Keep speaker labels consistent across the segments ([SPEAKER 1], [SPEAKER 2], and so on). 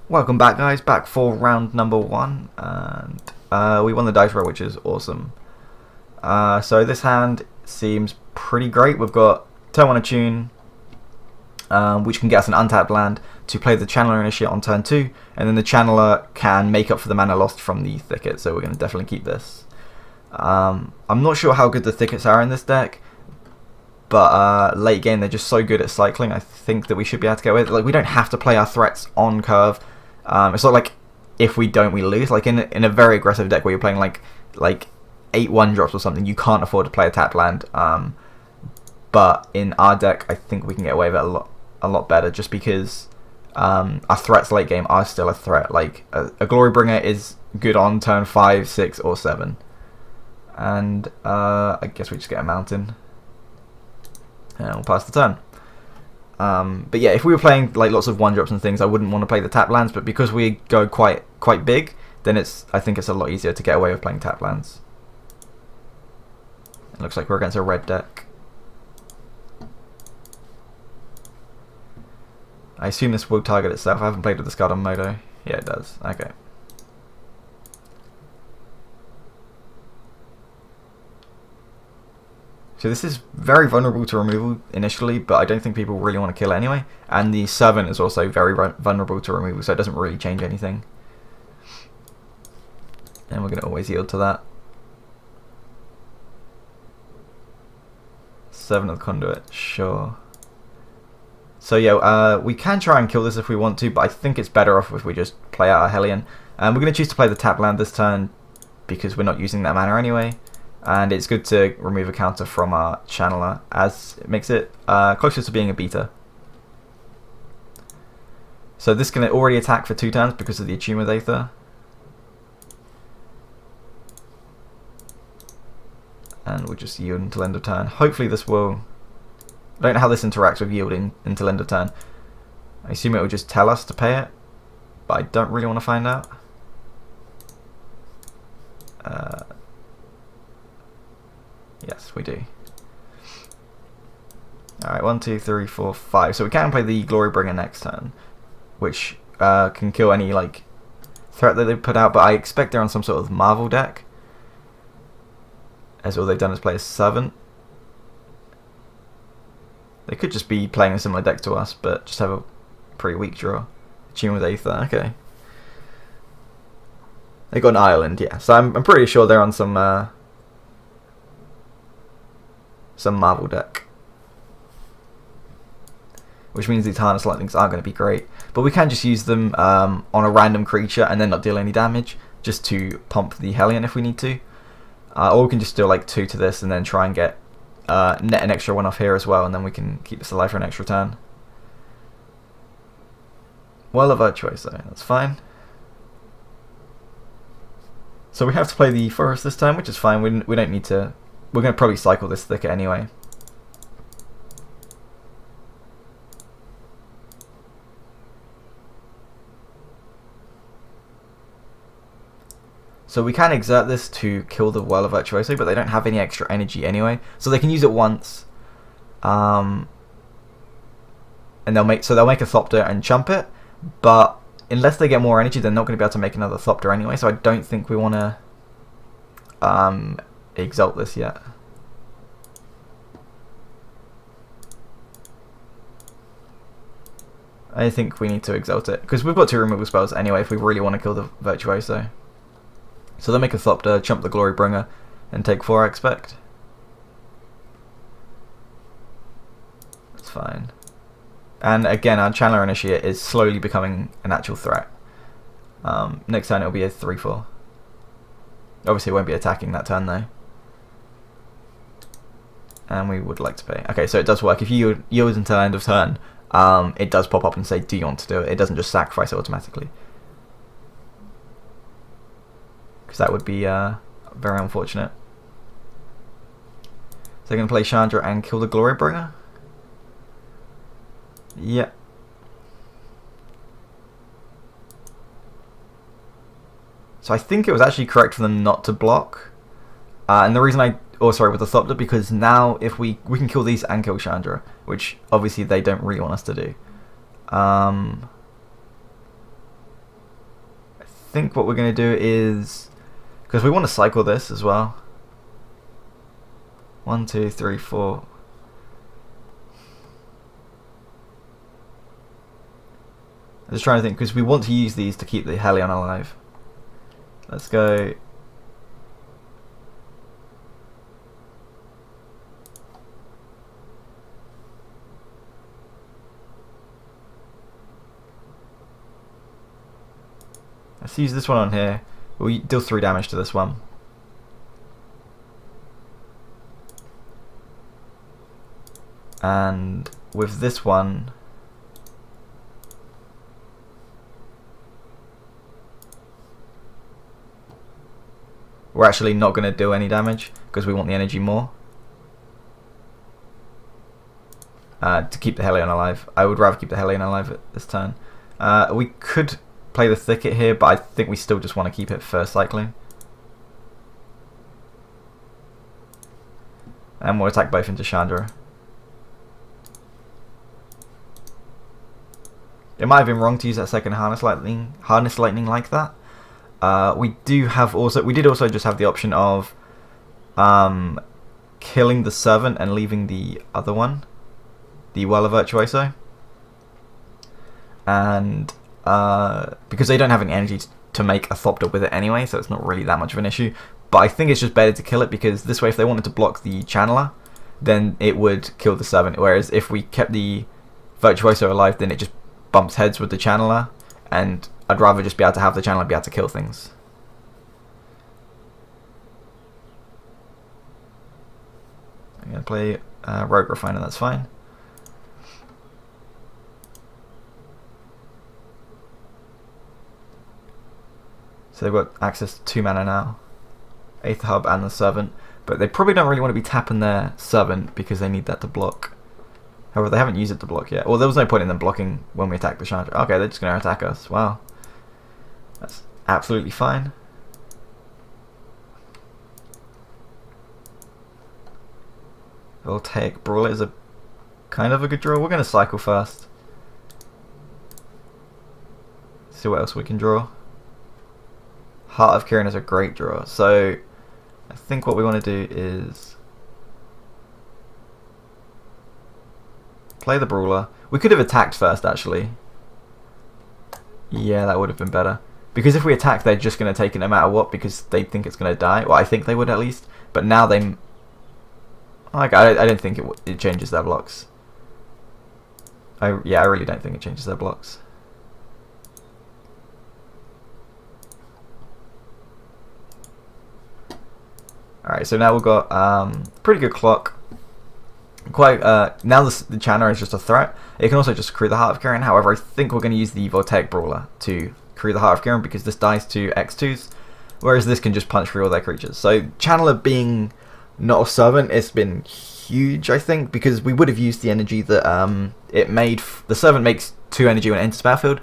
[SPEAKER 1] Welcome back, guys. Back for round number 1, and we won the dice roll, which is awesome. So this hand seems pretty great. We've got turn 1 attune, which can get us an untapped land to play the Channeler Initiate on turn 2, and then the Channeler can make up for the mana lost from the Thicket, so we're going to definitely keep this. I'm not sure how good the Thickets are in this deck, but late game they're just so good at cycling. I think that we should be able to get away with it. Like, we don't have to play our threats on curve. It's not like if we don't, we lose. Like in a very aggressive deck where you're playing like 8 1-drops or something, you can't afford to play a tapped land. But in our deck, I think we can get away with it a lot better, just because our threats late game are still a threat. Like a Glorybringer is good on turn 5, 6, or 7, and I guess we just get a mountain, and we'll pass the turn. But yeah, if we were playing like lots of 1-drops and things, I wouldn't want to play the tap lands. But because we go quite big, then I think it's a lot easier to get away with playing tap lands. It looks like we're against a red deck. I assume this will target itself. I haven't played with this card on Modo. Yeah, it does. Okay. So this is very vulnerable to removal initially, but I don't think people really want to kill it anyway. And the Servant is also very vulnerable to removal, so it doesn't really change anything. And we're going to always yield to that. Servant of the Conduit, sure. So yeah, we can try and kill this if we want to, but I think it's better off if we just play out our Hellion. And we're going to choose to play the tap land this turn, because we're not using that mana anyway. And it's good to remove a counter from our Channeler, as it makes it closer to being a beta. So this can already attack for 2 turns because of the Attune with Aether. And we'll just yield until end of turn. Hopefully this will... I don't know how this interacts with yielding until end of turn. I assume it will just tell us to pay it, but I don't really want to find out. Yes, we do. Alright, 1, 2, 3, 4, 5. So we can play the Glorybringer next turn, which can kill any like threat that they put out, but I expect they're on some sort of Marvel deck, as all they've done is play a Servant. They could just be playing a similar deck to us, but just have a pretty weak draw. Tune with Aether, okay. They got an island, yeah. So I'm pretty sure they're on some Marvel deck, which means these Harness Lightnings are going to be great. But we can just use them on a random creature and then not deal any damage, just to pump the Hellion if we need to. Or we can just do like 2 to this and then try and get net an extra 1 off here as well, and then we can keep this alive for an extra turn. Well, of Virtuoso, that's fine. So we have to play the Forest this time, which is fine. We don't need to. We're going to probably cycle this Thicket anyway. So we can exert this to kill the Whirl of Virtuoso, but they don't have any extra energy anyway, so they can use it once. And they'll make a Thopter and chump it, but unless they get more energy, they're not going to be able to make another Thopter anyway. So I don't think we want to exalt this yet. I think we need to exalt it, because we've got 2 removal spells anyway if we really want to kill the Virtuoso. So they'll make a Thopter, chump the Glorybringer, and take 4, I expect. That's fine. And again, our Channeler Initiate is slowly becoming an actual threat. Next turn it'll be a 3-4. Obviously it won't be attacking that turn though. And we would like to pay. Okay, so it does work. If you yield until end of turn, it does pop up and say, do you want to do it? It doesn't just sacrifice it automatically. Because that would be very unfortunate. So they're going to play Chandra and kill the Glorybringer? Yeah. So I think it was actually correct for them not to block. And the reason with the Thopter, because now if we can kill these and kill Chandra, which obviously they don't really want us to do. think what we're going to do is, because we want to cycle this as well. 1, 2, 3, 4. I'm just trying to think, because we want to use these to keep the Hellion alive. Let's go. Let's use this one on here. We'll deal 3 damage to this one. And with this one, we're actually not going to do any damage because we want the energy more. To keep the Hellion alive. I would rather keep the Hellion alive at this turn. We could play the Thicket here, but I think we still just want to keep it for cycling. And we'll attack both into Chandra. It might have been wrong to use that second Harness Lightning like that. We did also just have the option of killing the Servant and leaving the other one, the Well of Virtuoso. And because they don't have any energy to make a Thopter with it anyway, so it's not really that much of an issue. But I think it's just better to kill it, because this way if they wanted to block the Channeler, then it would kill the Servant. Whereas if we kept the Virtuoso alive, then it just bumps heads with the Channeler, and I'd rather just be able to have the Channeler be able to kill things. I'm going to play Rogue Refiner, that's fine. So they've got access to 2 mana now. Aether Hub and the Servant. But they probably don't really want to be tapping their Servant because they need that to block. However, they haven't used it to block yet. Well, there was no point in them blocking when we attack the Chandra. Okay, they're just going to attack us. Wow. That's absolutely fine. Voltaic Brawler is a kind of a good draw. We're going to cycle first. See what else we can draw. Heart of Kirin is a great draw. So I think what we want to do is play the Brawler. We could have attacked first, actually. Yeah, that would have been better. Because if we attack, they're just going to take it no matter what, because they think it's going to die. Well, I think they would at least. But now they... Like, I don't think it changes their blocks. Yeah, I really don't think it changes their blocks. Alright, so now we've got pretty good clock. Quite now the Channeler is just a threat. It can also just crew the Heart of Kirin. However, I think we're going to use the Voltaic Brawler to crew the Heart of Kirin, because this dies to X2s, whereas this can just punch through all their creatures. So Channeler being not a Servant, it's been huge, I think, because we would have used the energy that it made. The Servant makes 2 energy when it enters the battlefield,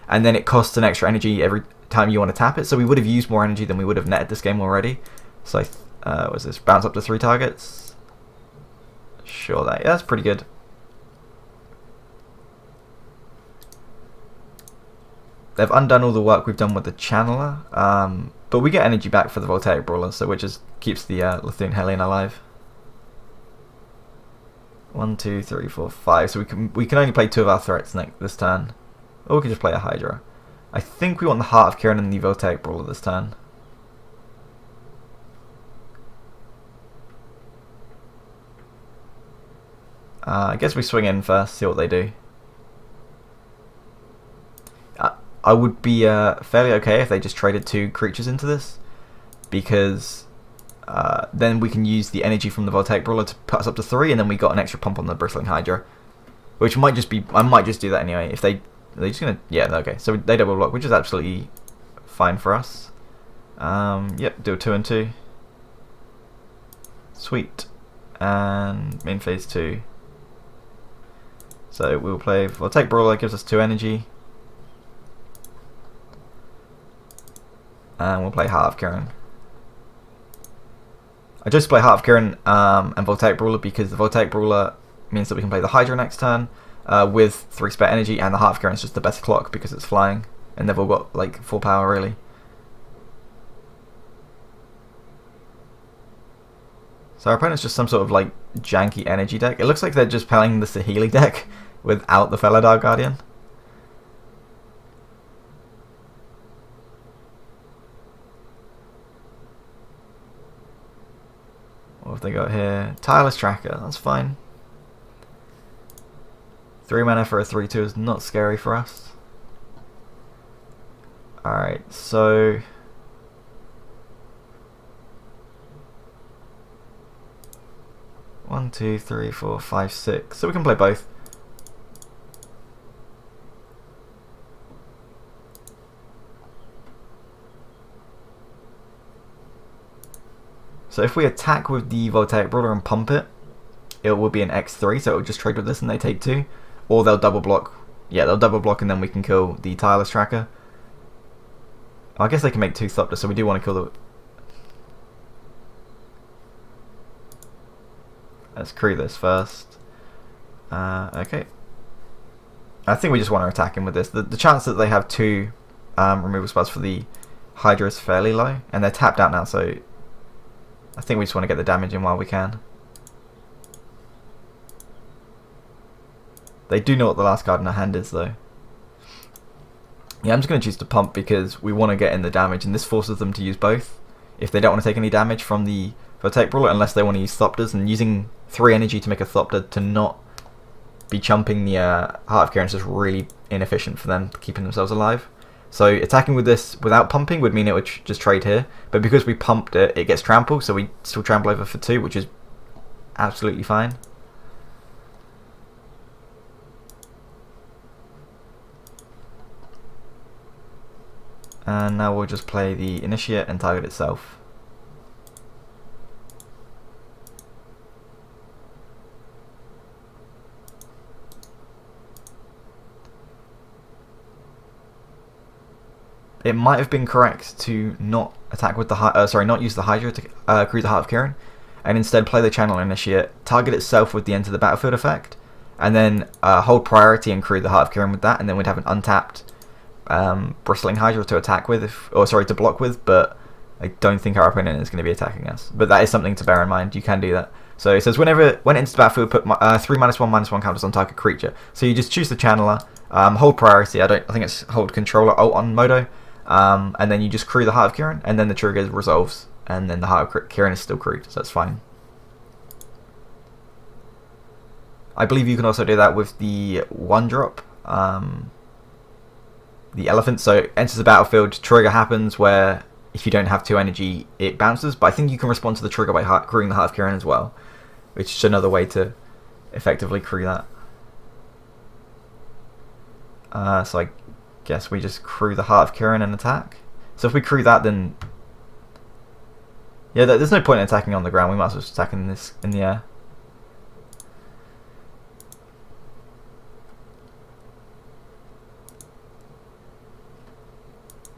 [SPEAKER 1] and then it costs an extra energy every time you want to tap it. So we would have used more energy than we would have netted this game already. So was this bounce up to 3 targets? Sure, that's pretty good. They've undone all the work we've done with the Channeler, but we get energy back for the Voltaic Brawler, so it just keeps the Lithune Hellion alive. 1, 2, 3, 4, 5. So we can only play 2 of our threats this turn, or we can just play a Hydra. I think we want the Heart of Kirin and the Voltaic Brawler this turn. I guess we swing in first, see what they do. I would be fairly okay if they just traded 2 creatures into this, because then we can use the energy from the Voltaic Brawler to put us up to 3, and then we got an extra pump on the Bristling Hydra, which might just be, I might just do that anyway. If they're just gonna, yeah, okay. So they double block, which is absolutely fine for us. Yep, do a 2 and 2. Sweet. And main phase 2. So we'll play Voltaic Brawler, gives us 2 energy. And we'll play Heart of Kirin. I just play Heart of Kirin and Voltaic Brawler because the Voltaic Brawler means that we can play the Hydra next turn with 3 spare energy, and the Heart of Kirin is just the best clock because it's flying, and they've all got like 4 power really. So our opponent's just some sort of like janky energy deck. It looks like they're just playing the Saheeli deck without the Felidar Guardian. What have they got here? Tireless Tracker, that's fine. 3 mana for a 3/2 is not scary for us. Alright, so... One, two, three, four, five, six. So we can play both. So if we attack with the Voltaic Brawler and pump it, it will be an X3, so it will just trade with this and they take 2. Or they'll double block. Yeah, they'll double block and then we can kill the Tireless Tracker. I guess they can make 2 Thopters, so we do want to kill the... Let's create this first. Okay. I think we just want to attack him with this. The chance that they have 2 removal spells for the Hydra is fairly low, and they're tapped out now, so I think we just want to get the damage in while we can. They do know what the last card in our hand is, though. Yeah, I'm just going to choose to pump because we want to get in the damage, and this forces them to use both. If they don't want to take any damage from the Voltaic Brawler, unless they want to use Thopters, and using 3 energy to make a Thopter to not be chumping the Heart of Kieran is just really inefficient for them keeping themselves alive. So attacking with this without pumping would mean it would just trade here, but because we pumped it, it gets trampled, so we still trample over for 2, which is absolutely fine. And now we'll just play the Initiate and target itself. It might have been correct to not attack with the not use the Hydra to create the Heart of Kieran, and instead play the Channel Initiate, target itself with the Enter the Battlefield effect, and then hold priority and create the Heart of Kieran with that, and then we'd have an untapped Bristling Hydra to attack with, to block with. But I don't think our opponent is going to be attacking us. But that is something to bear in mind. You can do that. So it says when it enters the battlefield, put 3 -1/-1 counters on target creature. So you just choose the Channeler, hold priority. I think it's hold Controller Alt on Modo. And then you just crew the Heart of Kieran, and then the trigger resolves, and then the Heart of Kieran is still crewed, so that's fine. I believe you can also do that with the 1-drop, the Elephant. So enters the battlefield, trigger happens where if you don't have 2 energy, it bounces, but I think you can respond to the trigger by crewing the Heart of Kieran as well, which is another way to effectively crew that. So I guess we just crew the Heart of Kieran and attack. So if we crew that, then yeah, there's no point in attacking on the ground. We might as well just attack in the air.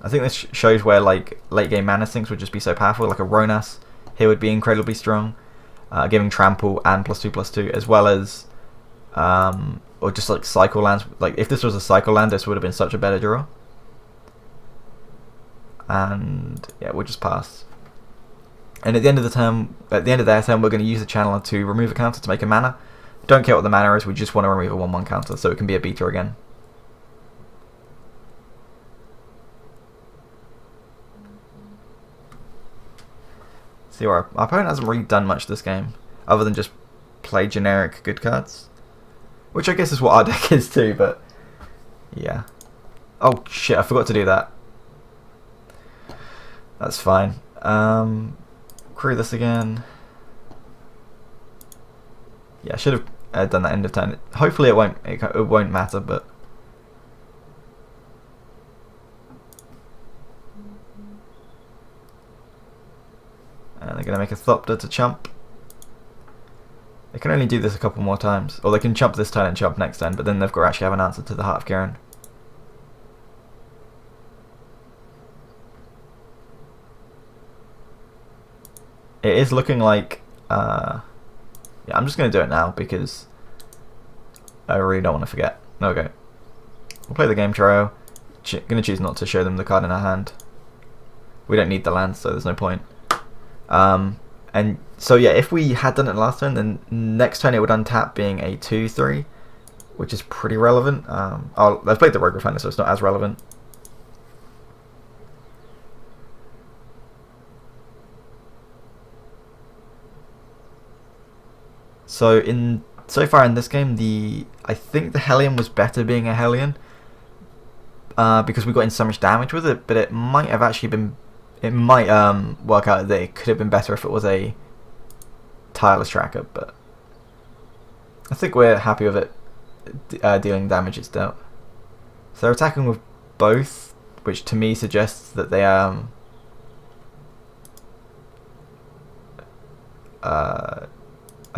[SPEAKER 1] I think this shows where like late game mana sinks would just be so powerful. Like a Ronas here would be incredibly strong, giving trample and +2/+2, as well as or just like cycle lands. Like if this was a cycle land, this would have been such a better draw. And yeah, we'll just pass. And at the end of their turn, we're going to use the Channeler to remove a counter to make a mana. Don't care what the mana is. We just want to remove a 1/1 counter, so it can be a beta again. See, our opponent hasn't really done much this game, other than just play generic good cards. Which I guess is what our deck is too, but yeah. Oh shit, I forgot to do that. That's fine. Crew this again. Yeah, I should have done that end of turn. Hopefully it won't matter, but and they're going to make a Thopter to chump. They can only do this a couple more times. Or they can chump this turn and chump next turn, but then they've got to actually have an answer to the Heart of Kieran. It is looking like... yeah, I'm just going to do it now because I really don't want to forget. Okay. We'll play the game trio. Going to choose not to show them the card in our hand. We don't need the land, so there's no point. And And so yeah, if we had done it last turn, then next turn it would untap being a 2/3, which is pretty relevant. I've played the Rogue Refiner, so it's not as relevant. So far in this game, I think the Hellion was better being a Hellion, because we got in so much damage with it. But it might have actually been, it might work out that it could have been better if it was a tireless tracker. But I think we're happy with it dealing damage it's dealt. So they're attacking with both, which to me suggests that they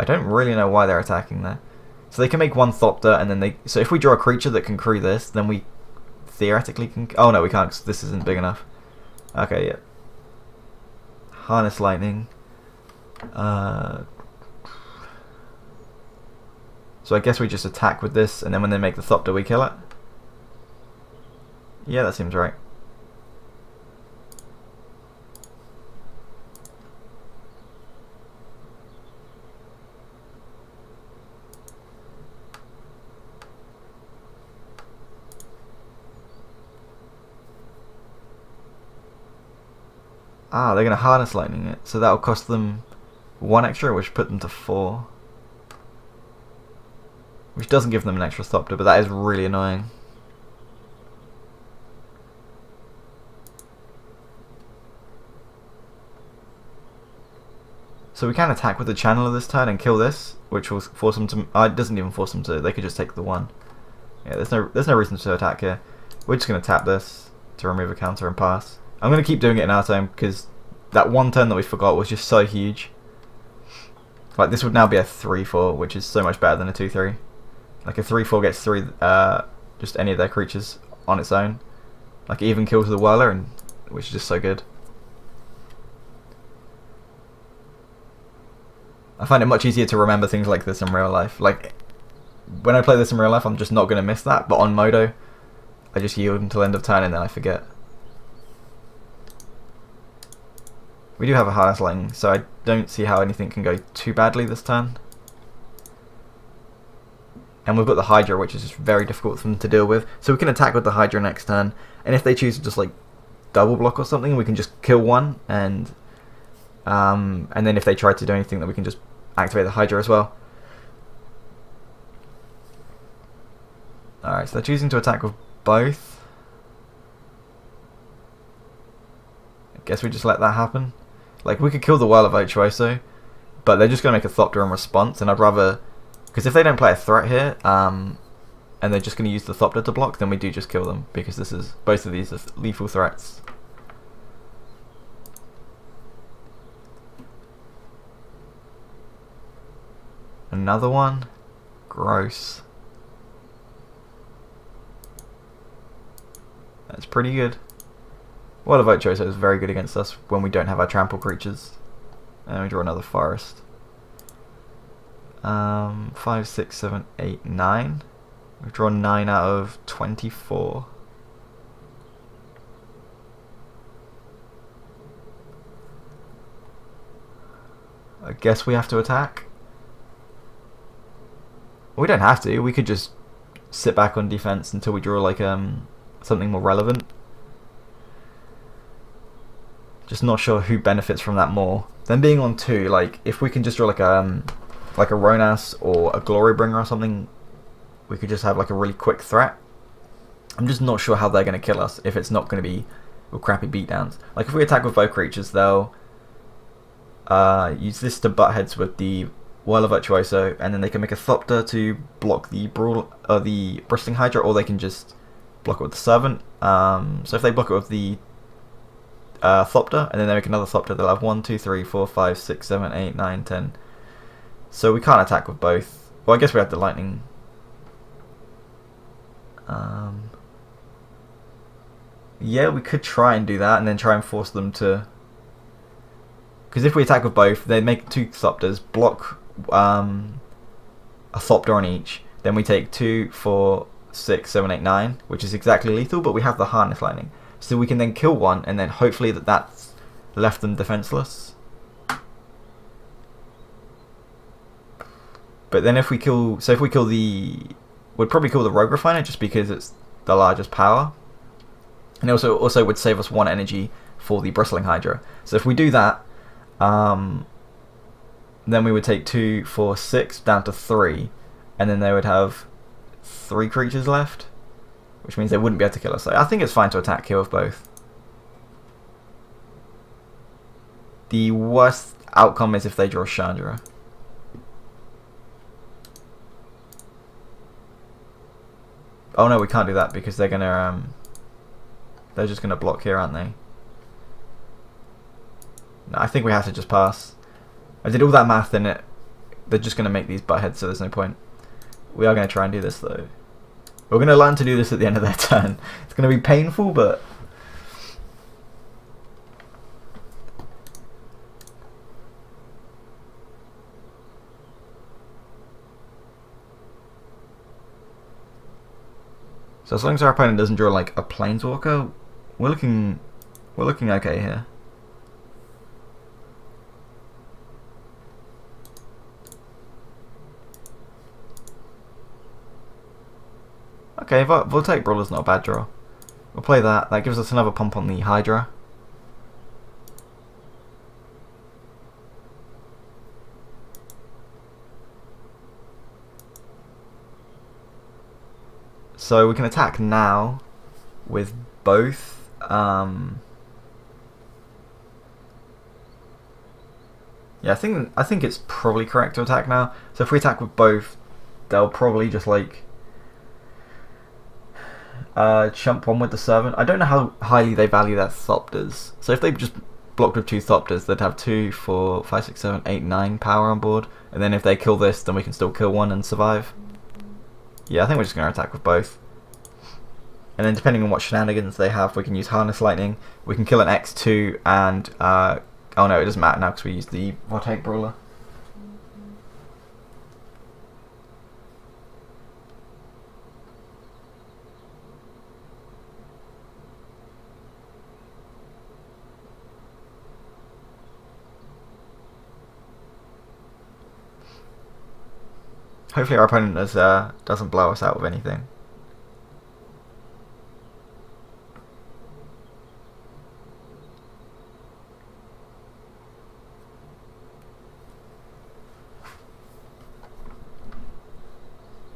[SPEAKER 1] I don't really know why they're attacking there. So they can make one Thopter, and then so if we draw a creature that can crew this, then we theoretically can... Oh no, we can't, because this isn't big enough. Okay, yeah. Harness Lightning. So I guess we just attack with this, and then when they make the Thopter, we kill it? Yeah, that seems right. Ah, they're going to Harness Lightning it, so that'll cost them 1 extra, which put them to 4. Which doesn't give them an extra Thopter, but that is really annoying. So we can attack with the Channeler this turn and kill this, which will force them to... it doesn't even force them to... They could just take the 1. Yeah, there's no reason to attack here. We're just going to tap this to remove a counter and pass. I'm going to keep doing it in our turn, because that one turn that we forgot was just so huge. Like, this would now be a 3/4, which is so much better than a 2/3. Like, a 3/4 gets 3, just any of their creatures on its own. Like, it even kills the Whirler, which is just so good. I find it much easier to remember things like this in real life. Like, when I play this in real life, I'm just not going to miss that, but on Modo, I just yield until end of turn and then I forget. We do have a Harness Lightning, so I don't see how anything can go too badly this turn. And we've got the Hydra, which is just very difficult for them to deal with. So we can attack with the Hydra next turn, and if they choose to just like double block or something, we can just kill one, and then if they try to do anything, then we can just activate the Hydra as well. Alright, so they're choosing to attack with both. I guess we just let that happen. Like, we could kill the Whirl of Virtuoso, but they're just going to make a Thopter in response, and I'd rather... Because if they don't play a threat here, and they're just going to use the Thopter to block, then we do just kill them, because both of these are lethal threats. Another one? Gross. That's pretty good. Whirl of Virtuoso is very good against us when we don't have our trample creatures. And we draw another forest. 5, 6, 7, 8, 9. We've drawn 9 out of 24. I guess we have to attack. We don't have to. We could just sit back on defense until we draw like something more relevant. Just not sure who benefits from that more. Then being on 2, like if we can just draw like a Ronas or a Glorybringer or something, we could just have like a really quick threat. I'm just not sure how they're going to kill us if it's not going to be with crappy beatdowns. Like if we attack with both creatures, they'll use this to butt heads with the Whirl of Virtuoso, and then they can make a Thopter to block the the Bristling Hydra, or they can just block it with the Servant. So if they block it with the Thopter, and then they make another Thopter, they'll have 1, 2, 3, 4, 5, 6, 7, 8, 9, 10. So we can't attack with both. Well, I guess we have the Lightning. Yeah, we could try and do that, and then try and force them to... Because if we attack with both, they make 2 Thopters, block a Thopter on each, then we take 2, 4, 6, 7, 8, 9, which is exactly lethal, but we have the Harness Lightning. So we can then kill one, and then hopefully that's left them defenseless. But then if we kill we'd probably kill the Rogue Refiner just because it's the largest power, and it also would save us 1 energy for the Bristling Hydra. So if we do that, then we would take 2, 4, 6 down to 3, and then they would have 3 creatures left, which means they wouldn't be able to kill us. So I think it's fine to attack kill with both. The worst outcome is if they draw Chandra. Oh no, we can't do that because they're gonna they're just gonna block here, aren't they? No, I think we have to just pass. I did all that math in it. They're just gonna make these buttheads, so there's no point. We are gonna try and do this though. We're gonna learn to do this at the end of their turn. It's gonna be painful, but so as long as our opponent doesn't draw like a Planeswalker, we're looking okay here. Okay, Voltaic Brawler's not a bad draw. We'll play that. That gives us another pump on the Hydra. So we can attack now with both. Yeah, I think it's probably correct to attack now. So if we attack with both, they'll probably just like chump one with the Servant. I don't know how highly they value their Thopters. So if they just blocked with 2 Thopters, they'd have 2, 4, 5, 6, 7, 8, 9 power on board. And then if they kill this, then we can still kill one and survive. Yeah, I think we're just going to attack with both. And then depending on what shenanigans they have, we can use Harness Lightning. We can kill an X2 and... oh no, it doesn't matter now because we used the Voltaic Brawler. Hopefully our opponent doesn't blow us out with anything.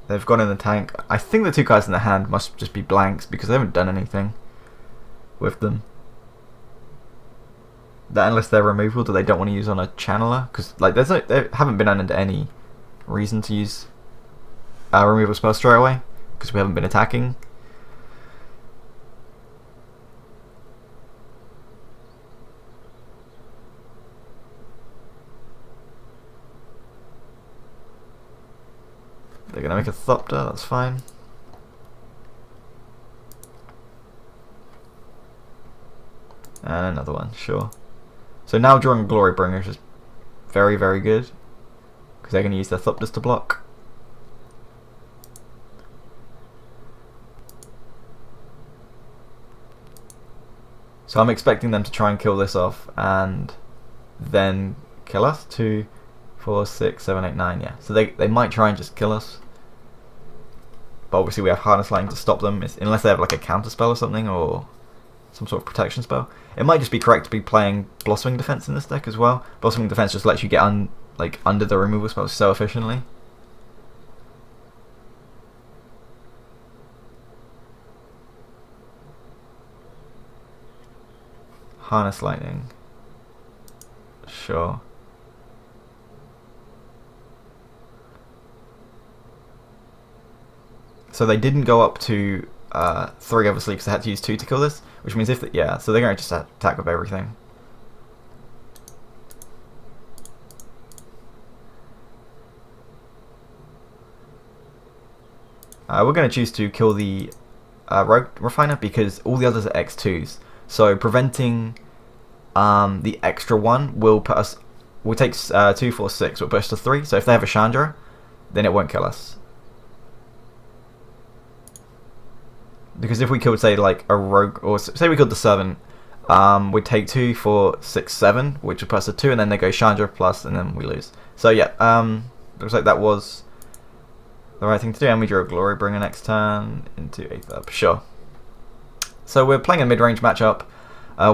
[SPEAKER 1] They've gone in the tank. I think the 2 cards in the hand must just be blanks because they haven't done anything with them. That unless they're removable that they don't want to use on a channeler, because like they haven't been under any reason to use removal spell straight away because we haven't been attacking. They're gonna make a Thopter, that's fine. And another one, sure. So now drawing Glorybringer is just very, very good because they're gonna use their Thopters to block. So I'm expecting them to try and kill this off and then kill us. 2, 4, 6, 7, 8, 9, yeah. So they might try and just kill us. But obviously we have Harness Lightning to stop them, unless they have like a counter spell or something, or some sort of protection spell. It might just be correct to be playing Blossoming Defense in this deck as well. Blossoming Defense just lets you get under the removal spells so efficiently. Harness Lightning. Sure. So they didn't go up to 3 obviously because they had to use 2 to kill this, which means so they're going to just attack with everything. We're going to choose to kill the Rogue Refiner because all the others are X2s. So preventing the extra one will put us... We'll take 2, 4, 6, will put us to 3. So if they have a Chandra, then it won't kill us. Because if we killed, say, like a Rogue, or say we killed the Servant, we'd take 2, 4, 6, 7, which would put us to 2, and then they go Chandra plus, and then we lose. So yeah, Looks like that was the right thing to do, and we drew a Glory Bringer next turn into 8th up. Sure. So we're playing a mid-range matchup.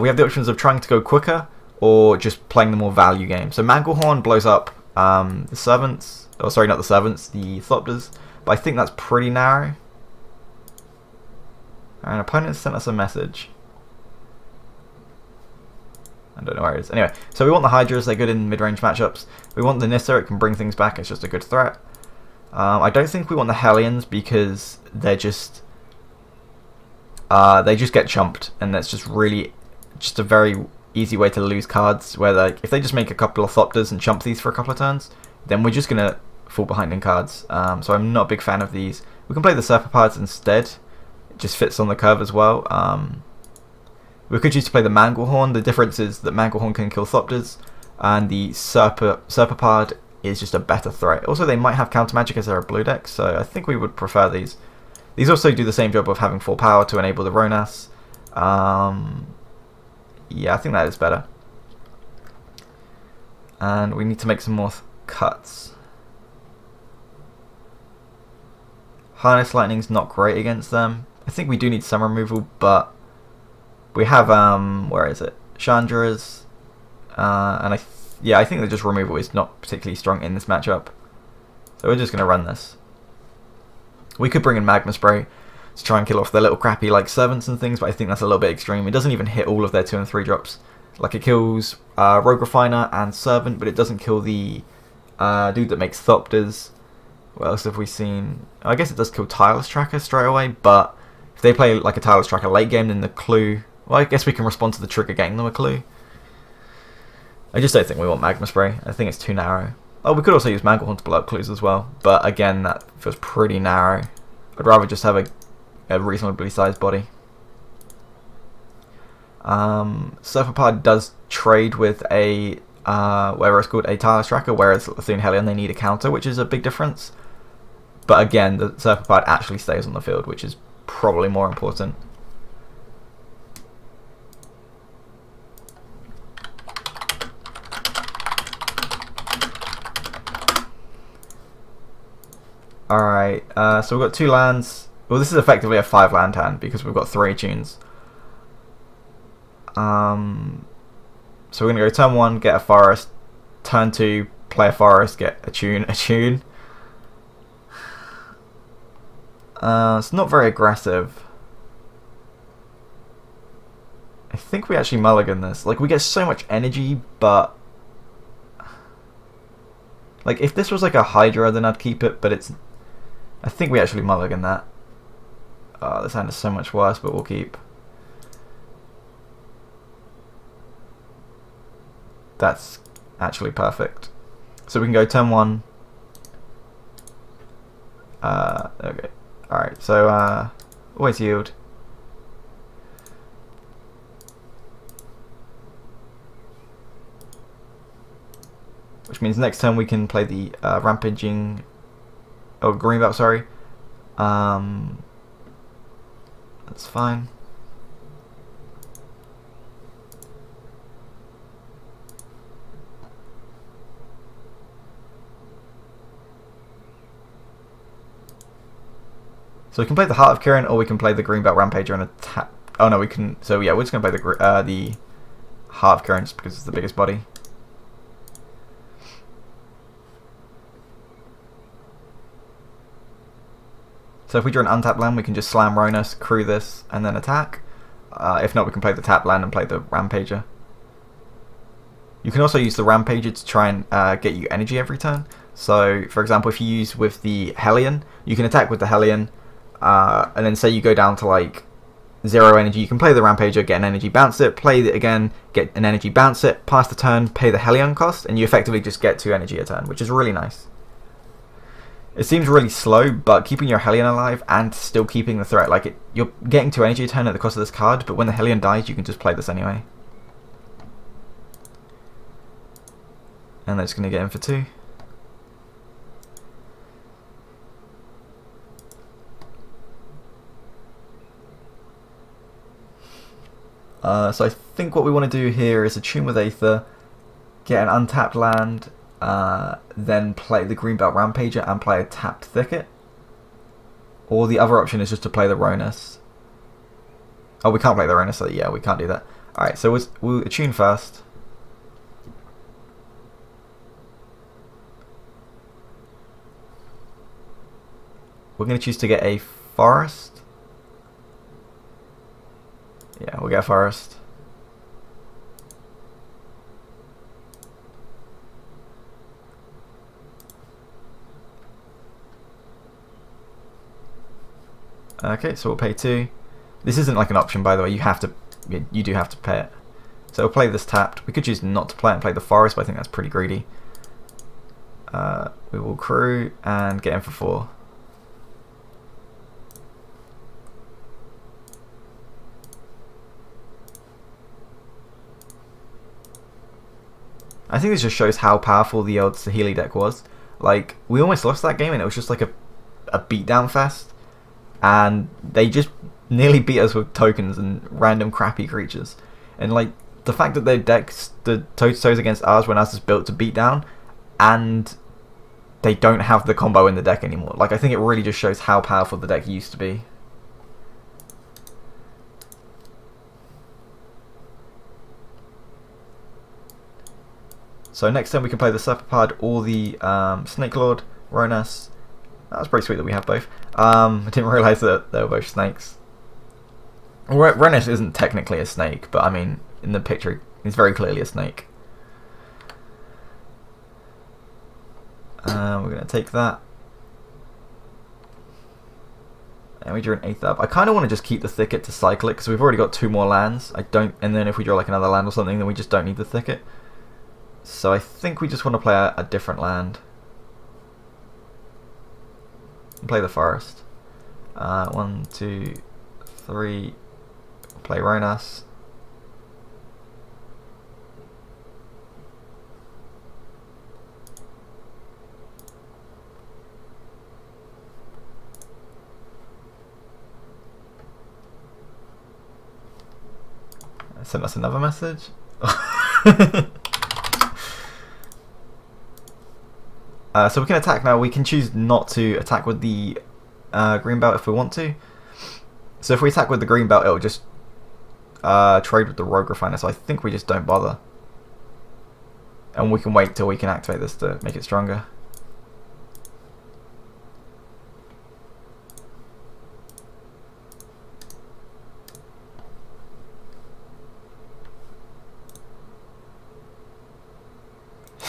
[SPEAKER 1] We have the options of trying to go quicker or just playing the more value game. So Manglehorn blows up the Servants. Oh, sorry, not the Servants, the Thopters. But I think that's pretty narrow. Our opponent sent us a message. I don't know where it is. Anyway, so we want the Hydras. They're good in mid-range matchups. We want the Nissa. It can bring things back. It's just a good threat. I don't think we want the Hellions because they're just... they just get chumped. And that's just really... just a very easy way to lose cards. Where like, if they just make a couple of Thopters and chump these for a couple of turns, then we're just going to fall behind in cards. So I'm not a big fan of these. We can play the Serpopards instead. It just fits on the curve as well. We could choose to play the Manglehorn. The difference is that Manglehorn can kill Thopters, and the Serpapard is just a better threat. Also, they might have counter magic as they're a blue deck, so I think we would prefer these. These also do the same job of having full power to enable the Ronas. Yeah, I think that is better. And we need to make some more cuts. Harness Lightning's not great against them. I think we do need some removal, but we have, where is it? Chandra's, and I think that just removal is not particularly strong in this matchup. So we're just going to run this. We could bring in Magma Spray to try and kill off their little crappy like Servants and things, but I think that's a little bit extreme. It doesn't even hit all of their 2 and 3 drops. Like it kills Rogue Refiner and Servant, but it doesn't kill the dude that makes Thopters. What else have we seen? I guess it does kill Tireless Tracker straight away, but if they play like a Tireless Tracker late game, then the clue... Well, I guess we can respond to the trigger getting them a clue. I just don't think we want Magma Spray. I think it's too narrow. Oh, we could also use Manglehorn to blow up clues as well. But again, that feels pretty narrow. I'd rather just have a reasonably sized body. Serpapard does trade with a, whatever it's called, a Tireless Tracker, whereas Athene Hellion, they need a counter, which is a big difference. But again, the Serpapard actually stays on the field, which is probably more important. Alright, so we've got 2 lands. Well, this is effectively a 5 land hand because we've got 3 tunes. So we're going to go turn 1, get a forest. Turn 2, play a forest, get a tune, It's not very aggressive. I think we actually mulligan this. Like, we get so much energy, but... Like, if this was like a Hydra, then I'd keep it, but it's... I think we actually mulligan that. Oh, this hand is so much worse, but we'll keep. That's actually perfect. So we can go turn 1. Okay. Alright, so always yield. Which means next turn we can play the Rampaging... Oh, Greenbelt, sorry. That's fine. So we can play the Heart of Kirin, or we can play the Greenbelt Rampager and attack. Oh no, we can. So yeah, we're just gonna play the Heart of Kirin just because it's the biggest body. So if we draw an untapped land, we can just slam Ronus, crew this, and then attack. If not, we can play the tapped land and play the Rampager. You can also use the Rampager to try and get you energy every turn. So, for example, if you use with the Hellion, you can attack with the Hellion, and then say you go down to like 0 energy, you can play the Rampager, get an energy, bounce it, play it again, get an energy, bounce it, pass the turn, pay the Hellion cost, and you effectively just get 2 energy a turn, which is really nice. It seems really slow, but keeping your Hellion alive and still keeping the threat, like you're getting 2 energy a turn at the cost of this card, but when the Hellion dies, you can just play this anyway. And they're just going to get in for 2. So I think what we want to do here is attune with Aether, get an untapped land, then play the Greenbelt Rampager and play a tapped Thicket. Or the other option is just to play the Ronus. Oh, we can't play the Ronus, so yeah, we can't do that. Alright, so we'll attune first. We're going to choose to get a Forest. Yeah, we'll get a Forest. Okay, so we'll pay 2. This isn't like an option, by the way. You do have to pay it. So we'll play this tapped. We could choose not to play it and play the Forest, but I think that's pretty greedy. We will crew and get in for 4. I think this just shows how powerful the old Saheeli deck was. Like, we almost lost that game and it was just like a beatdown fest. And they just nearly beat us with tokens and random crappy creatures. And like, the fact that their decks stood toe-to-toes against ours when ours is built to beat down, and they don't have the combo in the deck anymore. Like, I think it really just shows how powerful the deck used to be. So next turn we can play the Serpapad or the Snake Lord, Ronus. That was pretty sweet that we have both. I didn't realise that they were both snakes. Ronus isn't technically a snake, but I mean, in the picture, he's very clearly a snake. We're going to take that. And we drew an 8th up. I kind of want to just keep the Thicket to cycle it, because we've already got 2 more lands. And then if we draw like another land or something, then we just don't need the Thicket. So I think we just want to play a different land. And play the Forest. 1, 2, 3. Play Ronus. Send us another message. So we can attack now. We can choose not to attack with the green belt if we want to. So if we attack with the green belt, it'll just trade with the Rogue Refiner. So I think we just don't bother. And we can wait till we can activate this to make it stronger.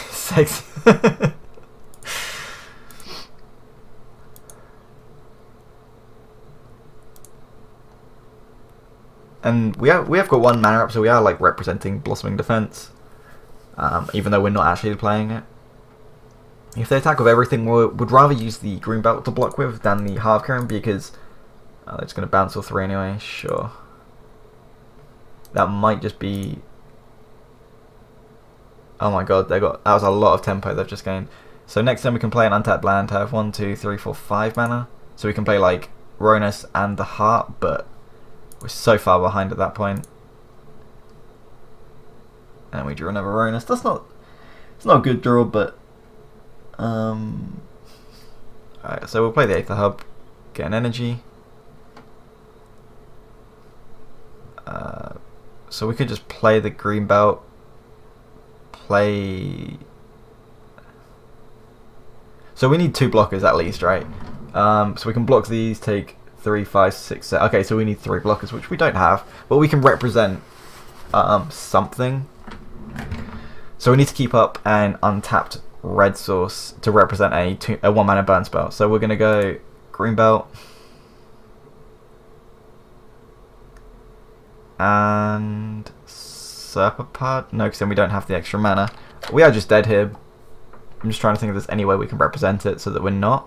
[SPEAKER 1] Sexy. And we have got 1 mana up, so we are like representing Blossoming Defense, even though we're not actually playing it. If they attack with everything, we would rather use the green belt to block with than the Half Karen, because they're just going to bounce all 3 anyway. Sure, that might just be. Oh my god, that was a lot of tempo they've just gained. So next time we can play an untapped land, have 1, 2, 3, 4, 5 mana, so we can play like Ronus and the Heart, but we're so far behind at that point. And we drew another Ronus. It's not a good draw, but alright, so we'll play the Aether Hub, get an energy. So we could just play the green belt, play. So we need 2 blockers at least, right? So we can block these, take 3, 5, 6, 7. Okay, so we need 3 blockers, which we don't have, but we can represent something. So we need to keep up an untapped red source to represent a 1 mana burn spell. So we're gonna go green belt and Serpapad. No, because then we don't have the extra mana. We are just dead here. I'm just trying to think if there's any way we can represent it so that we're not.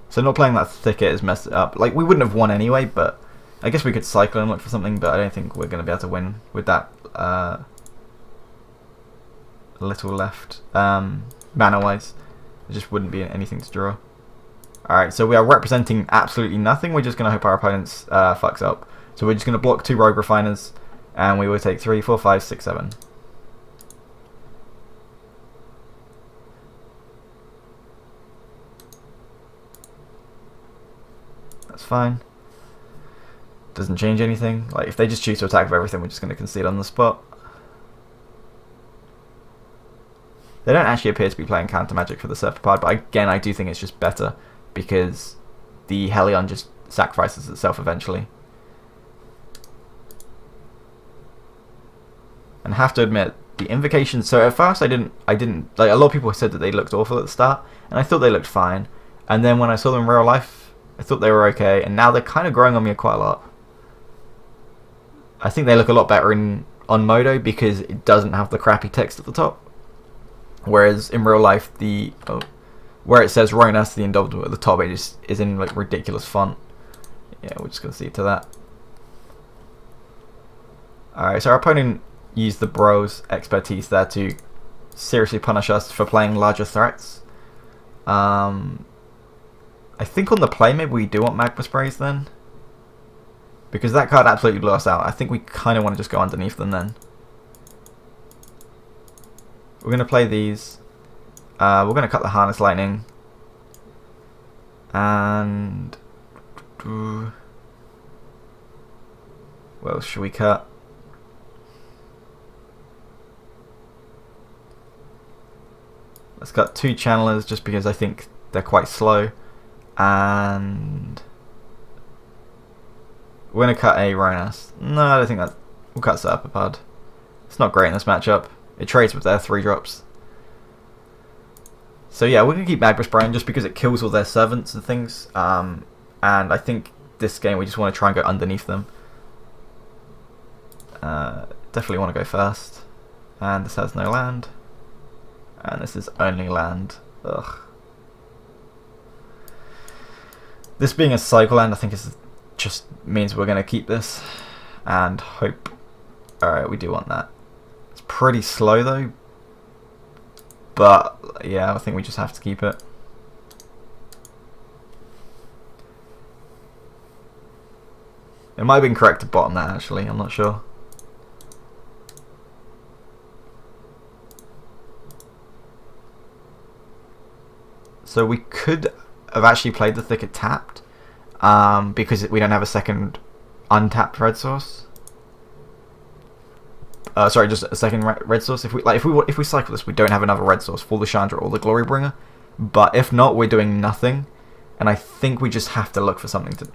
[SPEAKER 1] So not playing that Thicket has messed it up. Like, we wouldn't have won anyway, but I guess we could cycle and look for something, but I don't think we're going to be able to win with that little left. mana-wise. There just wouldn't be anything to draw. Alright, so we are representing absolutely nothing. We're just going to hope our opponent's fucks up. So we're just going to block 2 Rogue Refiners, and we will take 3, 4, 5, 6, 7. That's fine. Doesn't change anything. Like, if they just choose to attack with everything, we're just going to concede on the spot. They don't actually appear to be playing counter magic for the Serpapard, but again, I do think it's just better because the Helion just sacrifices itself eventually. And I have to admit, the invocations. So at first, I didn't like. A lot of people said that they looked awful at the start, and I thought they looked fine. And then when I saw them in real life, I thought they were okay, and now they're kind of growing on me quite a lot. I think they look a lot better on Modo because it doesn't have the crappy text at the top. Whereas in real life, where it says Ronas the Indomitable at the top, it just is in like ridiculous font. Yeah, we're just gonna see to that. Alright, so our opponent used the Bros expertise there to seriously punish us for playing larger threats. I think on the play maybe we do want Magma Sprays then, because that card absolutely blew us out. I think we kind of want to just go underneath them then. We're going to play these. We're going to cut the Harness Lightning. And what else should we cut? Let's cut 2 Channelers just because I think they're quite slow. And we're going to cut a Ronas. No, I don't think that. We'll cut Serpapard. It's not great in this matchup. It trades with their 3-drops. So yeah, we're going to keep Magma Spraying just because it kills all their servants and things. And I think this game we just want to try and go underneath them. Definitely want to go first. And this has no land. And this is only land. Ugh. This being a cycle land, I think is just means we're going to keep this. And hope. Alright, we do want that. It's pretty slow though. But yeah, I think we just have to keep it. It might have been correct to bottom that actually, I'm not sure. So we could have actually played the Thicket tapped, because we don't have a second untapped red source. Sorry, just a second red source. If we cycle this, we don't have another red source for the Chandra or the Glorybringer. But if not, we're doing nothing, and I think we just have to look for something to.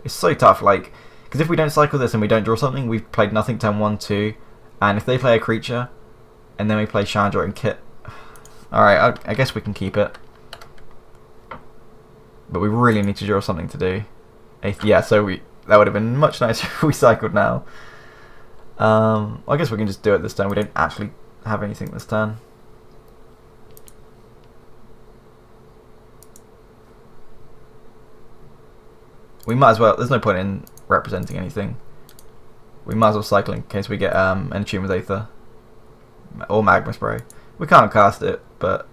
[SPEAKER 1] It's so tough, like, because if we don't cycle this and we don't draw something, we've played nothing turn 1, 2, and if they play a creature, and then we play Chandra and Kit. All right, I guess we can keep it. But we really need to draw something to do. Yeah, so that would have been much nicer if we cycled now. I guess we can just do it this turn. We don't actually have anything this turn. We might as well. There's no point in representing anything. We might as well cycle in case we get an Attune with Aether or Magma Spray. We can't cast it, but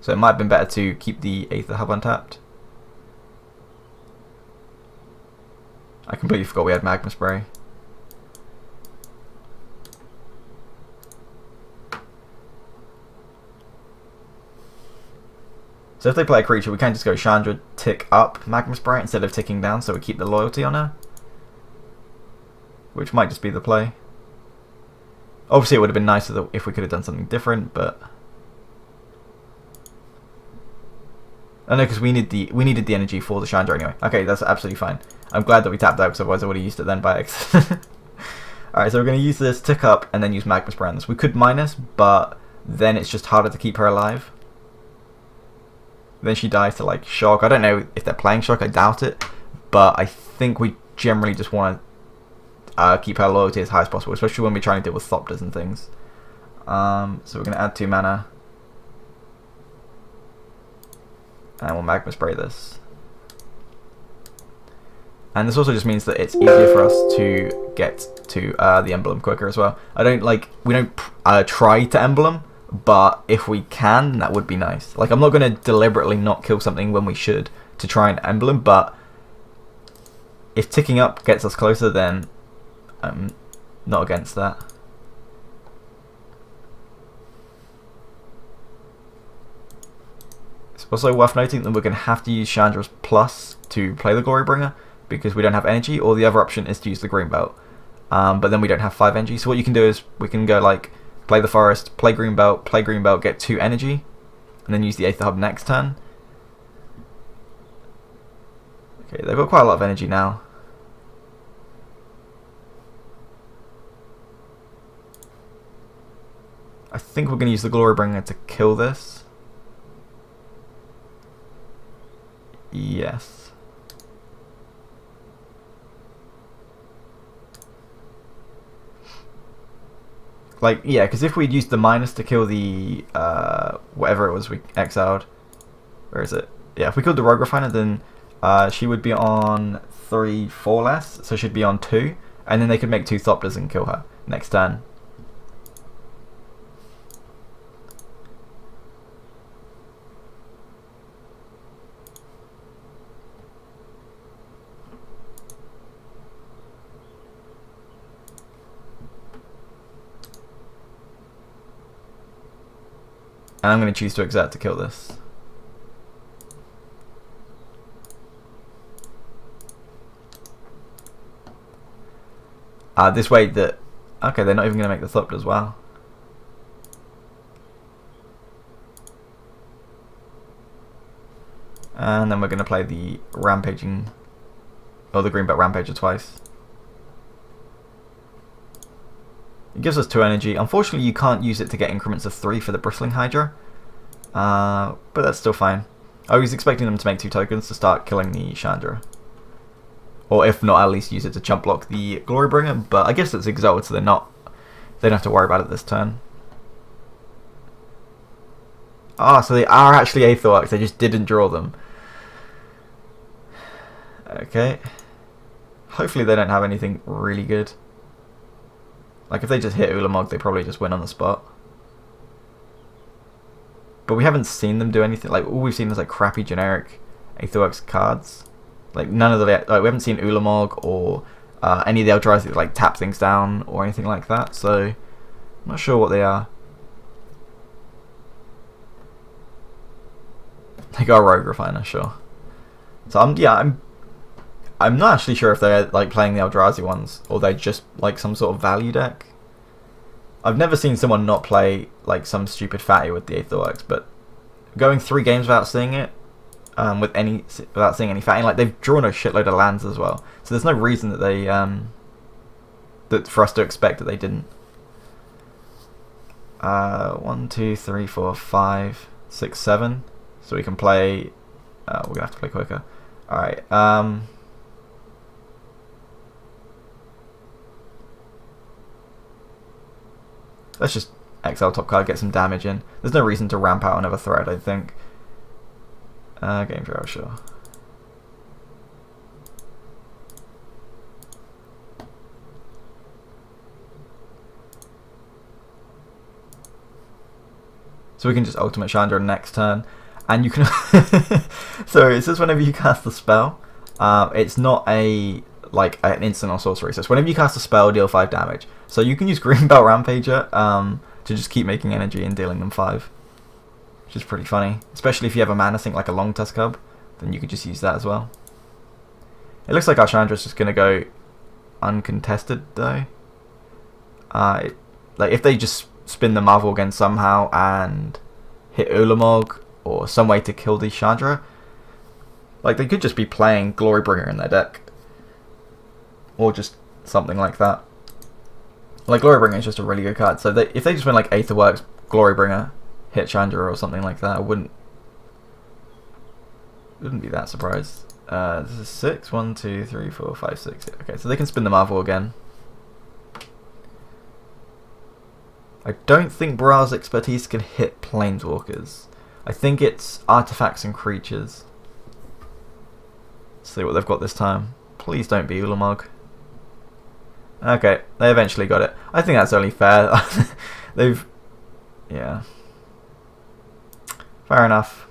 [SPEAKER 1] so it might have been better to keep the Aether Hub untapped. I completely forgot we had Magma Spray. So if they play a creature, we can just go Chandra, tick up Magma Spray instead of ticking down, so we keep the loyalty on her. Which might just be the play. Obviously it would have been nicer if we could have done something different, but I know because we needed the energy for the Chandra anyway. Okay, that's absolutely fine. I'm glad that we tapped out because otherwise I would have used it then by accident. Alright, so we're going to use this, tick up, and then use Magma Spray on this. We could minus, but then it's just harder to keep her alive. Then she dies to like Shock. I don't know if they're playing Shock, I doubt it. But I think we generally just want to keep her loyalty as high as possible, especially when we're trying to deal with Thopters and things. So we're going to add 2 mana. And we'll Magma Spray this. And this also just means that it's easier for us to get to the emblem quicker as well. We don't try to emblem. but if we can, that would be nice. Like, I'm not going to deliberately not kill something when we should to try and emblem, but if ticking up gets us closer, then I'm not against that. It's also worth noting that we're going to have to use Chandra's Plus to play the Glorybringer, because we don't have energy, or the other option is to use the green belt. But then we don't have 5 energy, so what you can do is we can go like play the forest, play green belt, get 2 energy, and then use the Aether Hub next turn. Okay, they've got quite a lot of energy now. I think we're going to use the Glorybringer to kill this. Yes. Like, yeah, because if we'd used the minus to kill the, whatever it was we exiled, where is it? Yeah, if we killed the Rogue Refiner, then she would be on 3, 4 less, so she'd be on 2, and then they could make 2 Thopters and kill her next turn. And I'm going to choose to exert to kill this. This way that... Okay, they're not even going to make the Thopt as well. And then we're going to play the Rampaging... Or the Green Belt Rampager twice. It gives us 2 energy. Unfortunately, you can't use it to get increments of 3 for the Bristling Hydra. But that's still fine. I was expecting them to make 2 tokens to start killing the Chandra. Or if not, at least use it to chump block the Glorybringer. But I guess it's exalted, so they don't have to worry about it this turn. Ah, so they are actually Aetherworks, they just didn't draw them. Okay. Hopefully they don't have anything really good. Like, if they just hit Ulamog, they probably just win on the spot. But we haven't seen them do anything. Like, all we've seen is, like, crappy generic Aetherworks cards. Like, none of the... Like, we haven't seen Ulamog or any of the Eldrazi that, like, tap things down or anything like that. So, I'm not sure what they are. They got a Rogue Refiner, sure. So, I'm not actually sure if they're like playing the Eldrazi ones or they're just like some sort of value deck. I've never seen someone not play like some stupid fatty with the Aetherworks, but going 3 games without seeing it, without seeing any fatty, like they've drawn a shitload of lands as well. So there's no reason that they that for us to expect that they didn't. 1, 2, 3, 4, 5, 6, 7. So we can play. We're gonna have to play quicker. All right. Let's just exile top card, get some damage in. There's no reason to ramp out another threat, I think. Game draw, sure. So we can just ultimate Chandra next turn. And you can... So it says whenever you cast a spell, it's not an instant or sorcery. So it's whenever you cast a spell, deal 5 damage. So you can use Green Belt Rampager to just keep making energy and dealing them 5. Which is pretty funny. Especially if you have a mana sink like a Long Tusk Hub, then you could just use that as well. It looks like our Chandra's just going to go uncontested though. Like if they just spin the Marvel again somehow and hit Ulamog or some way to kill the Chandra, like they could just be playing Glorybringer in their deck. Or just something like that. Like, Glorybringer is just a really good card. So if they just went like Aetherworks, Glorybringer, hit Chandra or something like that, I wouldn't be that surprised. This is 6. 1, 2, 3, 4, 5, 6. Okay, so they can spin the Marvel again. I don't think Bra's expertise can hit Planeswalkers. I think it's artifacts and creatures. Let's see what they've got this time. Please don't be Ulamog. Okay, they eventually got it. I think that's only fair. Yeah. Fair enough.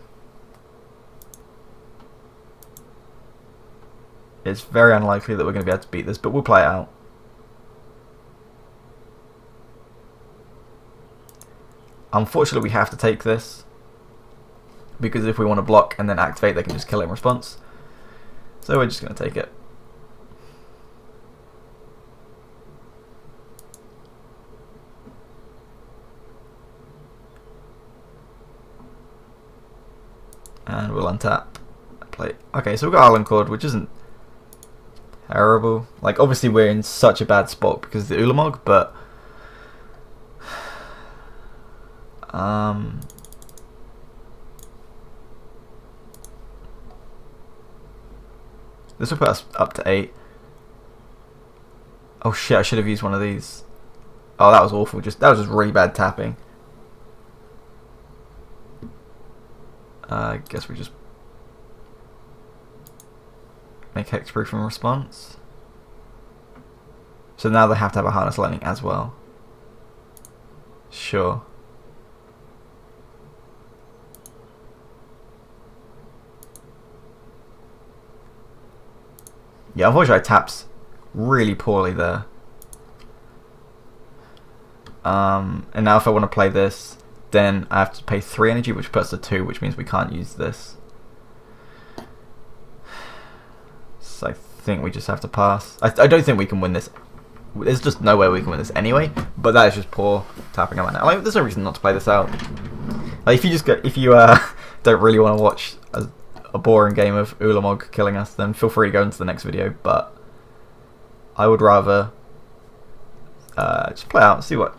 [SPEAKER 1] It's very unlikely that we're going to be able to beat this, but we'll play it out. Unfortunately, we have to take this, because if we want to block and then activate, they can just kill it in response. So we're just going to take it. And we'll untap. Play. Okay, so we've got Island Cord, which isn't terrible. Like, obviously we're in such a bad spot because of the Ulamog, but this will put us up to 8. Oh shit, I should have used one of these. Oh, that was awful. That was just really bad tapping. I guess we just make hexproof in response. So now they have to have a harness lightning as well. Sure. Yeah, unfortunately I tapped really poorly there. And now if I want to play this, then I have to pay 3 energy, which puts to 2, which means we can't use this. So I think we just have to pass. I don't think we can win this. There's just no way we can win this anyway. But that is just poor tapping right now. Like, there's no reason not to play this out. Like, if you don't really want to watch a boring game of Ulamog killing us, then feel free to go into the next video. But I would rather just play out and see what.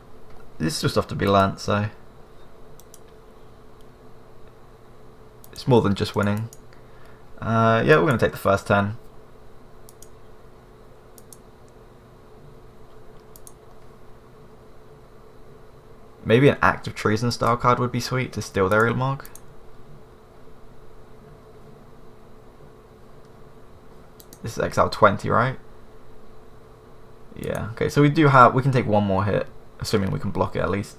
[SPEAKER 1] This is just stuff to be learnt, so it's more than just winning. Yeah, we're going to take the first 10. Maybe an Act of Treason style card would be sweet to steal their Ulamog. This is XL 20, right? Yeah, okay, so we can take one more hit, assuming we can block it at least.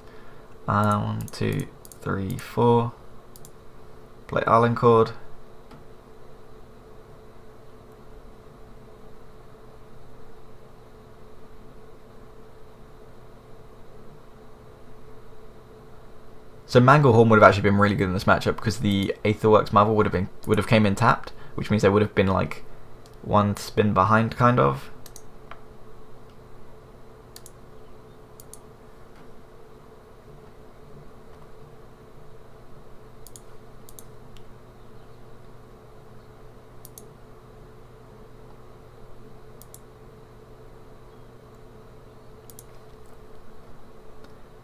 [SPEAKER 1] 1, 2, 3, 4. Play Island Cord. So Manglehorn would have actually been really good in this matchup because the Aetherworks Marvel would have came in tapped, which means they would have been like one spin behind, kind of.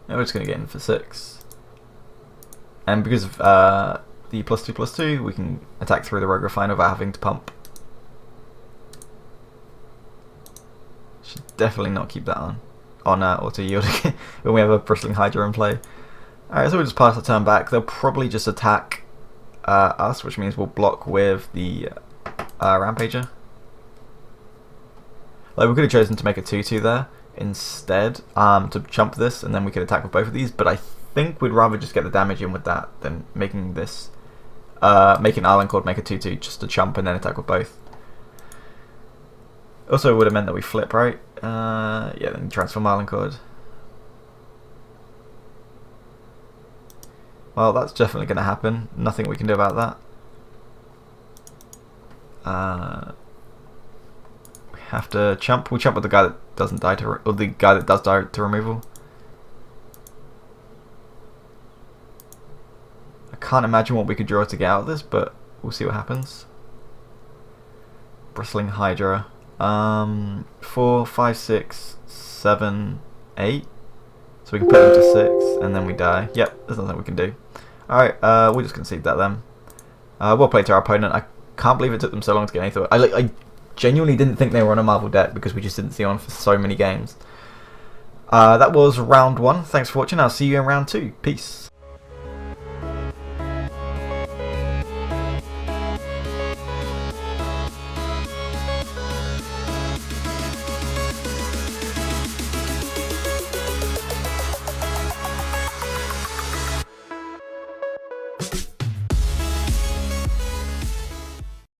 [SPEAKER 1] Now we're just going to get in for 6. And because of the +2/+2, we can attack through the Rogue Refiner without having to pump. Should definitely not keep that on auto yield when we have a Bristling Hydra in play. Alright, so we'll just pass the turn back. They'll probably just attack us, which means we'll block with the Rampager. Like, we could have chosen to make a 2/2 there instead to chump this, and then we could attack with both of these, but I think we'd rather just get the damage in with that than making this making Island Cord make a 2/2 just to chump and then attack with both. Also, it would have meant that we flip, right? Yeah, then transform Island Cord. Well, that's definitely going to happen. Nothing we can do about that. We have to chump. We chump with the guy that doesn't die to, or the guy that does die to removal. I can't imagine what we could draw to get out of this, but we'll see what happens. Bristling Hydra. 4, 5, 6, 7, 8. So we can put them to 6, and then we die. Yep, there's nothing we can do. Alright, we'll just concede that then. Well played to our opponent. I can't believe it took them so long to get anything. I genuinely didn't think they were on a Marvel deck because we just didn't see on for so many games. That was round 1. Thanks for watching. I'll see you in round 2. Peace.